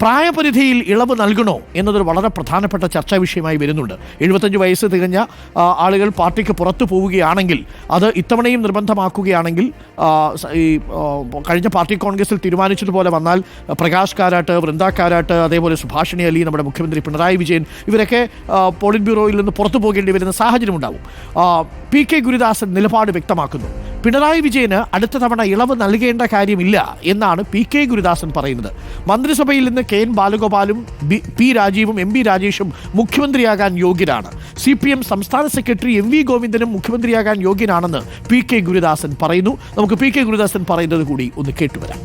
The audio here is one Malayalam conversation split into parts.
പ്രായപരിധിയിൽ ഇളവ് നൽകണോ എന്നതൊരു വളരെ പ്രധാനപ്പെട്ട ചർച്ചാ വിഷയമായി വരുന്നുണ്ട്. 75 വയസ്സ് തികഞ്ഞ ആളുകൾ പാർട്ടിക്ക് പുറത്തു പോവുകയാണെങ്കിൽ അത് ഇത്തവണയും നിർബന്ധമാക്കുകയാണെങ്കിൽ കഴിഞ്ഞ പാർട്ടി കോൺഗ്രസിൽ തീരുമാനിച്ചതുപോലെ വന്നാൽ പ്രകാശ് കാരാട്ട്, വൃന്ദ കാരാട്ട്, അതേപോലെ സുഭാഷിണി അലി, നമ്മുടെ മുഖ്യമന്ത്രി പിണറായി വിജയൻ ഇവരൊക്കെ പോളിറ്റ് ബ്യൂറോയിൽ നിന്ന് പുറത്തു പോകേണ്ടി വരുന്ന സാഹചര്യമുണ്ടാവും. PK ഗുരുദാസൻ നിലപാട് വ്യക്തമാക്കുന്നു. പിണറായി വിജയന് അടുത്ത തവണ ഇളവ് നൽകേണ്ട കാര്യമില്ല എന്നാണ് PK ഗുരുദാസൻ പറയുന്നത്. മന്ത്രിസഭയിൽ നിന്ന് KN ബാലഗോപാലും P രാജീവും MB രാജേഷും മുഖ്യമന്ത്രിയാകാൻ യോഗ്യരാണ്. CPM സംസ്ഥാന സെക്രട്ടറി MV ഗോവിന്ദനും മുഖ്യമന്ത്രിയാകാൻ യോഗ്യനാണെന്ന് PK ഗുരുദാസൻ പറയുന്നു. നമുക്ക് PK ഗുരുദാസൻ പറയുന്നത് കൂടി ഒന്ന് കേട്ടുവരാം.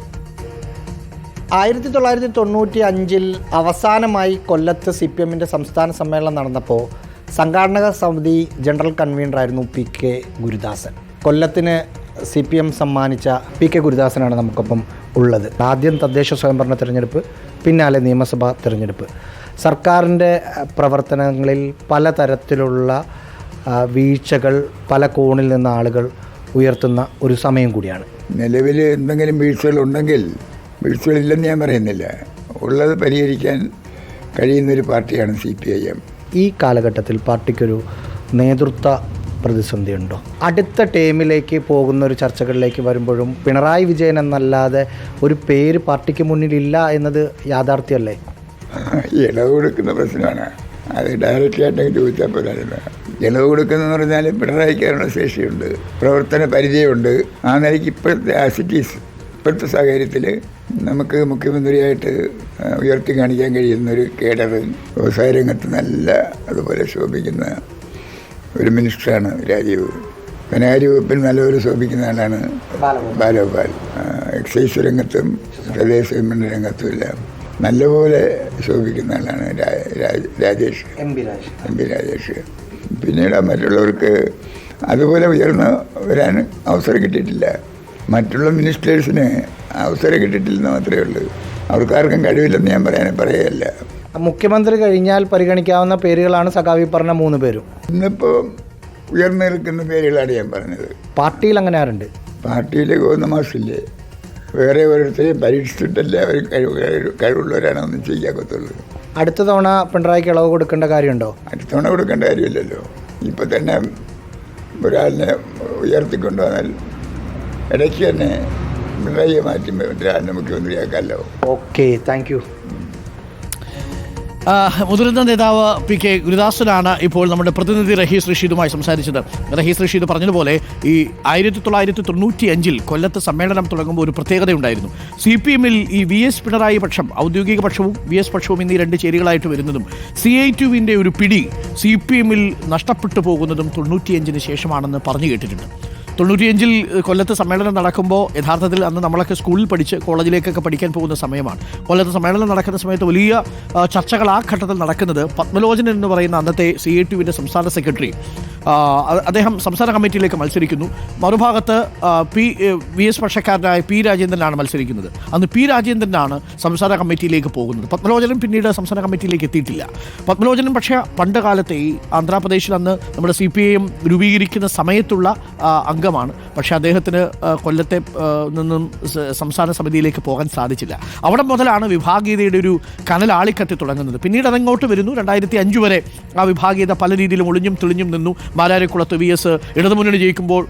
1995 അവസാനമായി കൊല്ലത്ത് CPMൻ്റെ സംസ്ഥാന സമ്മേളനം നടന്നപ്പോൾ സംഘാടക സമിതി ജനറൽ കൺവീനറായിരുന്നു PK ഗുരുദാസൻ. കൊല്ലത്തിന് CPM സമ്മാനിച്ച PK ഗുരുദാസനാണ് നമുക്കൊപ്പം ഉള്ളത്. ആദ്യം തദ്ദേശ സ്വയംഭരണ തിരഞ്ഞെടുപ്പ്, പിന്നാലെ നിയമസഭാ തിരഞ്ഞെടുപ്പ്. സർക്കാരിൻ്റെ പ്രവർത്തനങ്ങളിൽ പലതരത്തിലുള്ള വീഴ്ചകൾ പല കോണിൽ നിന്ന് ആളുകൾ ഉയർത്തുന്ന ഒരു സമയം കൂടിയാണ്. നിലവിൽ എന്തെങ്കിലും വീഴ്ചകളുണ്ടെങ്കിൽ, വീഴ്ചകളില്ലെന്ന് ഞാൻ പറയുന്നില്ല, ഉള്ളത് പരിഹരിക്കാൻ കഴിയുന്നൊരു പാർട്ടിയാണ് CPIM. ഈ കാലഘട്ടത്തിൽ പാർട്ടിക്കൊരു നേതൃത്വ പ്രതിസന്ധിയുണ്ടോ? അടുത്ത ടേമിലേക്ക് പോകുന്ന ഒരു ചർച്ചകളിലേക്ക് വരുമ്പോഴും പിണറായി വിജയൻ എന്നല്ലാതെ ഒരു പേര് പാർട്ടിക്ക് മുന്നിലില്ല എന്നത് യാഥാർത്ഥ്യമല്ലേ? ഇളവ് കൊടുക്കുന്ന പ്രശ്നമാണ്. അത് ഡയറക്റ്റായിട്ടൊക്കെ ചോദിച്ചാൽ പോരായിരുന്നു. ഇളവ് കൊടുക്കുന്നതെന്ന് പറഞ്ഞാൽ പിണറായിക്കാനുള്ള ശേഷിയുണ്ട്, പ്രവർത്തന പരിചയമുണ്ട്. ആ നിലയ്ക്ക് ഇപ്പോഴത്തെ സാഹചര്യത്തിൽ നമുക്ക് മുഖ്യമന്ത്രിയായിട്ട് ഉയർത്തി കാണിക്കാൻ കഴിയുന്നൊരു കേഡർ, വ്യവസായ രംഗത്ത് നല്ല അതുപോലെ ശോഭിക്കുന്ന ഒരു മിനിസ്റ്ററാണ് രാജീവ്. ധനകാര്യ വകുപ്പിൽ നല്ലപോലെ ശോഭിക്കുന്ന ആളാണ് ബാലഗോപാൽ. എക്സൈസ് രംഗത്തും പ്രദേശ വിപണന രംഗത്തും എല്ലാം നല്ലപോലെ ശോഭിക്കുന്ന ആളാണ് രാജേഷ്, MB രാജേഷ്. പിന്നീട് മറ്റുള്ളവർക്ക് അതുപോലെ ഉയർന്നു വരാൻ അവസരം കിട്ടിയിട്ടില്ല. മറ്റുള്ള മിനിസ്റ്റേഴ്സിന് അവസരം കിട്ടിയിട്ടില്ലെന്ന് മാത്രമേ ഉള്ളൂ. അവർക്കാർക്കും കഴിവില്ലെന്ന് ഞാൻ പറയുകയല്ല. മുഖ്യമന്ത്രി കഴിഞ്ഞാൽ പരിഗണിക്കാവുന്ന പേരുകളാണ് സഖാവി പറഞ്ഞ 3 പേരും. ഇന്നിപ്പോൾ ഉയർന്നു നിൽക്കുന്ന പേരുകളാണ് ഞാൻ പറഞ്ഞത്. പാർട്ടിയിൽ അങ്ങനെ ആരുണ്ട്? പാർട്ടിയിലെ ഗോവിന്ദമാഷില്ലേ, വേറെ ഓരോരുത്തരെയും പരീക്ഷിച്ചിട്ടല്ലേ അവർ കഴിവുള്ളവരാണ് ഒന്നും ചെയ്യാക്കത്തുള്ളൂ. അടുത്ത തവണ പിണറായിക്ക് ഇളവ് കൊടുക്കേണ്ട കാര്യമുണ്ടോ? അടുത്ത തവണ കൊടുക്കേണ്ട കാര്യമില്ലല്ലോ. ഇപ്പം തന്നെ ഒരാളിനെ ഉയർത്തിക്കൊണ്ടുവന്നാൽ ഇടയ്ക്ക് തന്നെ പിണറായിയെ മാറ്റി ഒരാളിനെ മുഖ്യമന്ത്രിയാക്കാമല്ലോ. Okay, thank you. മുതിർന്ന നേതാവ് PK ഗുരുദാസനാണ് ഇപ്പോൾ നമ്മുടെ പ്രതിനിധി റഹീസ് റഷീദുമായി സംസാരിച്ചത്. റഹീസ് റഷീദ് പറഞ്ഞതുപോലെ ഈ 1995 കൊല്ലത്ത് സമ്മേളനം തുടങ്ങുമ്പോൾ ഒരു പ്രത്യേകതയുണ്ടായിരുന്നു. CPMൽ ഈ VS പിണറായി പക്ഷം, ഔദ്യോഗിക പക്ഷവും VS പക്ഷവും എന്നീ 2 ചേരികളായിട്ട് വരുന്നതും CITUവിൻ്റെ ഒരു പിടി CPMൽ നഷ്ടപ്പെട്ടു പോകുന്നതും 95 ശേഷമാണെന്ന് പറഞ്ഞു കേട്ടിട്ടുണ്ട്. 95 കൊല്ലത്ത് സമ്മേളനം നടക്കുമ്പോൾ യഥാർത്ഥത്തിൽ അന്ന് നമ്മളൊക്കെ സ്കൂളിൽ പഠിച്ച് കോളേജിലേക്കൊക്കെ പഠിക്കാൻ പോകുന്ന സമയമാണ്. കൊല്ലത്ത് സമ്മേളനം നടക്കുന്ന സമയത്ത് വലിയ ചർച്ചകൾ ആ ഘട്ടത്തിൽ നടക്കുന്നത് പത്മലോചനൻ എന്ന് പറയുന്ന അന്നത്തെ CITUവിൻ്റെ സംസ്ഥാന സെക്രട്ടറി, അദ്ദേഹം സംസ്ഥാന കമ്മിറ്റിയിലേക്ക് മത്സരിക്കുന്നു. മറുഭാഗത്ത് VS പക്ഷക്കാരനായ P രാജേന്ദ്രനാണ് മത്സരിക്കുന്നത്. അന്ന് P രാജേന്ദ്രനാണ് സംസ്ഥാന കമ്മിറ്റിയിലേക്ക് പോകുന്നത്. പത്മലോചനൻ പിന്നീട് സംസ്ഥാന കമ്മിറ്റിയിലേക്ക് എത്തിയിട്ടില്ല. പത്മലോചനൻ പക്ഷേ പണ്ട് കാലത്തെ ഈ ആന്ധ്രാപ്രദേശിൽ അന്ന് നമ്മുടെ CPIM രൂപീകരിക്കുന്ന സമയത്തുള്ള അംഗമാണ്. പക്ഷേ അദ്ദേഹത്തിന് കൊല്ലത്തെ നിന്നും സംസ്ഥാന സമിതിയിലേക്ക് പോകാൻ സാധിച്ചില്ല. അവിടെ മുതലാണ് വിഭാഗീയതയുടെ ഒരു കനൽ ആളിക്കത്തി തുടങ്ങുന്നത്. പിന്നീട് അതങ്ങോട്ട് വരുന്നു. 2005 വരെ ആ വിഭാഗീയത പല രീതിയിലും ഒളിഞ്ഞും തെളിഞ്ഞും നിന്നു. മാരാരിക്കുളത്ത് VS ഇടതുമുന്നണി ജയിക്കുമ്പോൾ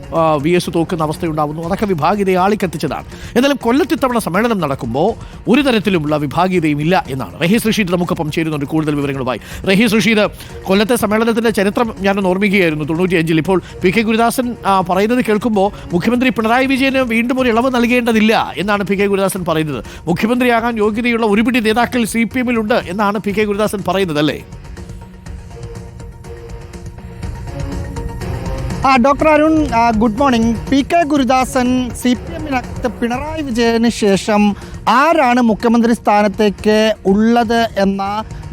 VS തോക്കുന്ന അവസ്ഥയുണ്ടാകുന്നു. അതൊക്കെ വിഭാഗീയതയെ ആളിക്കത്തിച്ചതാണ്. എന്നാലും കൊല്ലത്ത് ഇത്തവണ സമ്മേളനം നടക്കുമ്പോൾ ഒരു തരത്തിലുമുള്ള വിഭാഗീയതയും ഇല്ല എന്നാണ്. റഹീസ് റഷീദ് നമുക്കൊപ്പം ചേരുന്നുണ്ട് കൂടുതൽ വിവരങ്ങളുമായി. റഹീസ് റഷീദ്, കൊല്ലത്തെ സമ്മേളനത്തിൻ്റെ ചരിത്രം ഞാനൊന്ന് ഓർമ്മിക്കുകയായിരുന്നു. 95 ഇപ്പോൾ PK ഗുരുദാസൻ പറയുന്നത് കേൾക്കുമ്പോൾ മുഖ്യമന്ത്രി പിണറായി വിജയന് വീണ്ടും ഒരു ഇളവ് നൽകേണ്ടതില്ല എന്നാണ് PK ഗുരുദാസൻ പറയുന്നത്. മുഖ്യമന്ത്രിയാകാൻ യോഗ്യതയുള്ള ഒരുപിടി നേതാക്കൾ CPMലുണ്ട് എന്നാണ് PK ഗുരുദാസൻ പറയുന്നത്, അല്ലേ? Doctor Arun, good morning. PK Gurudasan CPMനകത്ത് പിണറായി വിജയന് ശേഷം ആരാണ് മുഖ്യമന്ത്രി സ്ഥാനത്തേക്ക് ഉള്ളത് എന്ന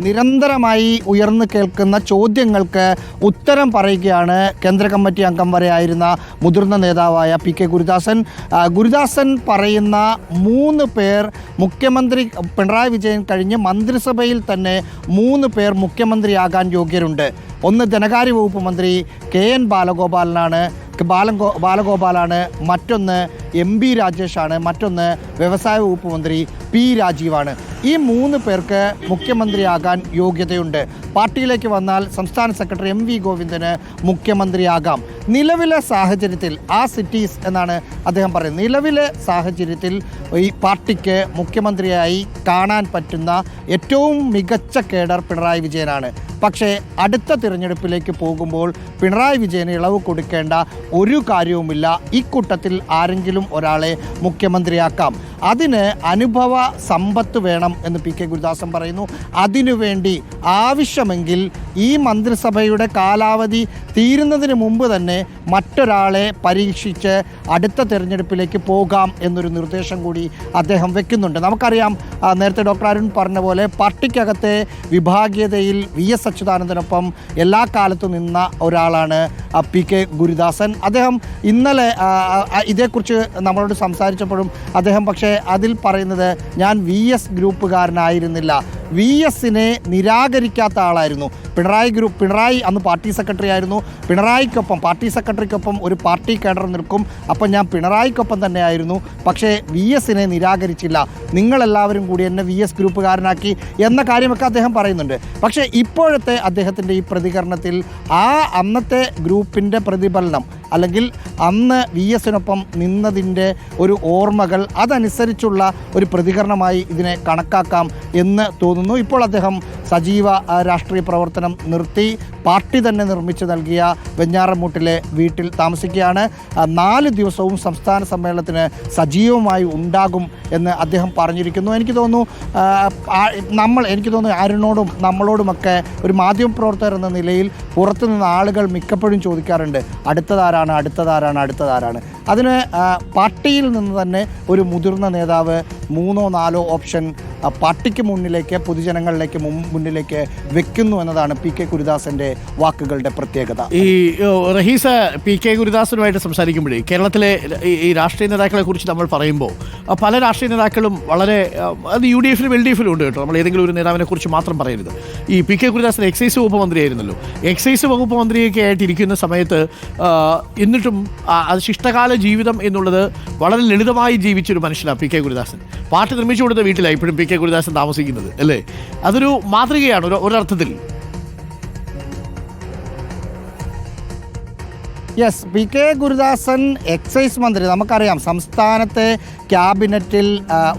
നിരന്തരമായി ഉയർന്നു കേൾക്കുന്ന ചോദ്യങ്ങൾക്ക് ഉത്തരം പറയുകയാണ് കേന്ദ്ര കമ്മിറ്റി അംഗം വരെ ആയിരുന്ന മുതിർന്ന നേതാവായ PK ഗുരുദാസൻ. ഗുരുദാസൻ പറയുന്ന 3 പേർ മുഖ്യമന്ത്രി പിണറായി വിജയൻ കഴിഞ്ഞ് മന്ത്രിസഭയിൽ തന്നെ 3 പേർ മുഖ്യമന്ത്രിയാകാൻ യോഗ്യരുണ്ട്. ഒന്ന് ധനകാര്യ വകുപ്പ് മന്ത്രി KN ബാലഗോപാലനാണ്, ബാലഗോപാലാണ്, മറ്റൊന്ന് MP രാജേഷാണ്, മറ്റൊന്ന് വ്യവസായ വകുപ്പ് മന്ത്രി P രാജീവാണ്. ഈ 3 പേർക്ക് മുഖ്യമന്ത്രിയാകാൻ യോഗ്യതയുണ്ട്. പാർട്ടിയിലേക്ക് വന്നാൽ സംസ്ഥാന സെക്രട്ടറി MV ഗോവിന്ദന് മുഖ്യമന്ത്രിയാകാം. നിലവിലെ സാഹചര്യത്തിൽ സിറ്റീസ് എന്നാണ് അദ്ദേഹം പറയുന്നത്. നിലവിലെ സാഹചര്യത്തിൽ ഈ പാർട്ടിക്ക് മുഖ്യമന്ത്രിയായി കാണാൻ പറ്റുന്ന ഏറ്റവും മികച്ച കേഡർ പിണറായി വിജയനാണ്. പക്ഷേ അടുത്ത തിരഞ്ഞെടുപ്പിലേക്ക് പോകുമ്പോൾ പിണറായി വിജയന് ഇളവ് കൊടുക്കേണ്ട ഒരു കാര്യവുമില്ല. ഇക്കൂട്ടത്തിൽ ആരെങ്കിലും ഒരാളെ മുഖ്യമന്ത്രിയാക്കാം. അതിന് അനുഭവ സമ്പത്ത് വേണം എന്ന് PK ഗുരുദാസൻ പറയുന്നു. അതിനുവേണ്ടി ആവശ്യമെങ്കിൽ ഈ മന്ത്രിസഭയുടെ കാലാവധി തീരുന്നതിന് മുമ്പ് തന്നെ മറ്റൊരാളെ പരീക്ഷിച്ച് അടുത്ത തിരഞ്ഞെടുപ്പിലേക്ക് പോകാം എന്നൊരു നിർദ്ദേശം കൂടി അദ്ദേഹം വെക്കുന്നുണ്ട്. നമുക്കറിയാം, നേരത്തെ ഡോക്ടർ അരുൺ പറഞ്ഞ പോലെ പാർട്ടിക്കകത്തെ വിഭാഗീയതയിൽ VS അച്യുതാനന്ദനൊപ്പം എല്ലാ കാലത്തും നിന്ന ഒരാളാണ് PK ഗുരുദാസൻ. അദ്ദേഹം ഇന്നലെ ഇതേക്കുറിച്ച് നമ്മളോട് സംസാരിച്ചപ്പോഴും അദ്ദേഹം പക്ഷേ അതിൽ പറയുന്നത് ഞാൻ VS ഗ്രൂപ്പുകാരനായിരുന്നില്ല, VSനെ നിരാകരിക്കാത്ത ആളായിരുന്നു. പിണറായി അന്ന് പാർട്ടി സെക്രട്ടറി ആയിരുന്നു. പിണറായിക്കൊപ്പം, പാർട്ടി സെക്രട്ടറിക്കൊപ്പം ഒരു പാർട്ടി കേഡർ നിൽക്കും. അപ്പം ഞാൻ പിണറായിക്കൊപ്പം തന്നെയായിരുന്നു. പക്ഷേ VSനെ നിരാകരിച്ചില്ല. നിങ്ങളെല്ലാവരും കൂടി എന്നെ VS ഗ്രൂപ്പുകാരനാക്കി എന്ന കാര്യമൊക്കെ അദ്ദേഹം പറയുന്നുണ്ട്. പക്ഷേ ഇപ്പോഴത്തെ അദ്ദേഹത്തിൻ്റെ ഈ പ്രതികരണത്തിൽ അന്നത്തെ ഗ്രൂപ്പിൻ്റെ പ്രതിഫലനം, അല്ലെങ്കിൽ അന്ന് VSനൊപ്പം നിന്നതിൻ്റെ ഒരു ഓർമ്മകൾ, അതനുസരിച്ചുള്ള ഒരു പ്രതികരണമായി ഇതിനെ കണക്കാക്കാം എന്ന് തോന്നുന്നു. ഇപ്പോൾ അദ്ദേഹം സജീവ രാഷ്ട്രീയ പ്രവർത്തനം നിർത്തി പാർട്ടി തന്നെ നിർമ്മിച്ച് നൽകിയ വെഞ്ഞാറമൂട്ടിലെ വീട്ടിൽ താമസിക്കുകയാണ്. 4 ദിവസവും സംസ്ഥാന സമ്മേളനത്തിന് സജീവമായി ഉണ്ടാകും എന്ന് അദ്ദേഹം പറഞ്ഞിരിക്കുന്നു. എനിക്ക് തോന്നുന്നു അരുണോടും നമ്മളോടുമൊക്കെ ഒരു മാധ്യമപ്രവർത്തകർ എന്ന നിലയിൽ പുറത്തുനിന്ന് ആളുകൾ മിക്കപ്പോഴും ചോദിക്കാറുണ്ട്, അടുത്തതാരാണ്. അതിന് പാർട്ടിയിൽ നിന്ന് തന്നെ ഒരു മുതിർന്ന നേതാവ് 3 or 4 ഓപ്ഷൻ പാർട്ടിക്ക് മുന്നിലേക്ക്, പൊതുജനങ്ങളിലേക്ക് മുന്നിലേക്ക് വെക്കുന്നു എന്നതാണ് PK ഗുരുദാസൻ്റെ വാക്കുകളുടെ പ്രത്യേകത. ഈ റഹീസ് PK ഗുരുദാസനുമായിട്ട് സംസാരിക്കുമ്പോഴേ കേരളത്തിലെ ഈ രാഷ്ട്രീയ നേതാക്കളെ കുറിച്ച് നമ്മൾ പറയുമ്പോൾ പല രാഷ്ട്രീയ നേതാക്കളും വളരെ, അത് UDFലും LDFലും ഉണ്ട് കേട്ടോ, നമ്മൾ ഏതെങ്കിലും ഒരു നേതാവിനെ കുറിച്ച് മാത്രം പറയരുത്. ഈ PK ഗുരുദാസൻ എക്സൈസ് വകുപ്പ് മന്ത്രിയായിരുന്നല്ലോ. എക്സൈസ് വകുപ്പ് മന്ത്രിയൊക്കെ ആയിട്ടിരിക്കുന്ന സമയത്ത് എന്നിട്ടും അത് ശിഷ്ടകാല ജീവിതം എന്നുള്ളത് വളരെ ലളിതമായി ജീവിച്ചൊരു മനുഷ്യനാണ് PK ഗുരുദാസൻ. പാർട്ടി നിർമ്മിച്ചു കൊടുത്ത വീട്ടിലാണ് ഇപ്പോഴും PK ഗുരുദാസൻ താമസിക്കുന്നത്, അല്ലേ? അതൊരു മാതൃകയാണ് ഒരർത്ഥത്തിൽ. യെസ്, PK ഗുരുദാസൻ എക്സൈസ് മന്ത്രി. നമുക്കറിയാം, സംസ്ഥാനത്തെ ക്യാബിനറ്റിൽ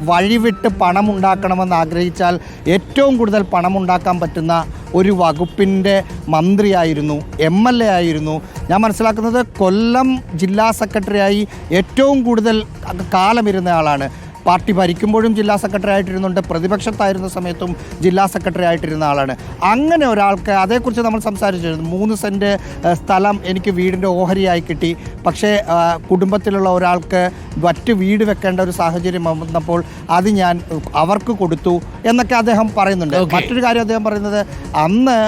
വഴിവിട്ട് പണമുണ്ടാക്കണമെന്ന് ആഗ്രഹിച്ചാൽ ഏറ്റവും കൂടുതൽ പണമുണ്ടാക്കാൻ പറ്റുന്ന ഒരു വകുപ്പിൻ്റെ മന്ത്രിയായിരുന്നു, MLA ആയിരുന്നു. ഞാൻ മനസ്സിലാക്കുന്നത് കൊല്ലം ജില്ലാ സെക്രട്ടറിയായി ഏറ്റവും കൂടുതൽ കാലമിരുന്ന ആളാണ്. പാർട്ടി ഭരിക്കുമ്പോഴും ജില്ലാ സെക്രട്ടറി ആയിട്ടിരുന്നുണ്ട്, പ്രതിപക്ഷത്തായിരുന്ന സമയത്തും ജില്ലാ സെക്രട്ടറി ആയിട്ടിരുന്ന ആളാണ്. അങ്ങനെ ഒരാൾക്ക്, അതേക്കുറിച്ച് നമ്മൾ സംസാരിച്ചിരുന്നു. 3 സെൻറ്റ് സ്ഥലം എനിക്ക് വീടിൻ്റെ ഓഹരിയായി കിട്ടി, പക്ഷേ കുടുംബത്തിലുള്ള ഒരാൾക്ക് മറ്റ് വീട് വെക്കേണ്ട ഒരു സാഹചര്യം വന്നപ്പോൾ അത് ഞാൻ അവർക്ക് കൊടുത്തു എന്നൊക്കെ അദ്ദേഹം പറയുന്നുണ്ട്. മറ്റൊരു കാര്യം അദ്ദേഹം പറയുന്നത്, അന്ന്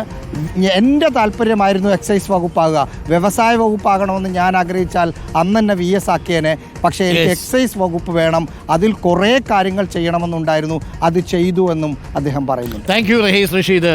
എൻ്റെ താല്പര്യമായിരുന്നു എക്സൈസ് വകുപ്പാകുക, വ്യവസായ വകുപ്പാകണമെന്ന് ഞാൻ ആഗ്രഹിച്ചാൽ അന്ന് തന്നെ VS ആക്കിയേനെ. പക്ഷേ എനിക്ക് എക്സൈസ് വകുപ്പ് വേണം, അതിൽ കുറേ കാര്യങ്ങൾ ചെയ്യണമെന്നുണ്ടായിരുന്നു, അത് ചെയ്തു എന്നും അദ്ദേഹം പറയുന്നു. Thank you Rahees Rasheed.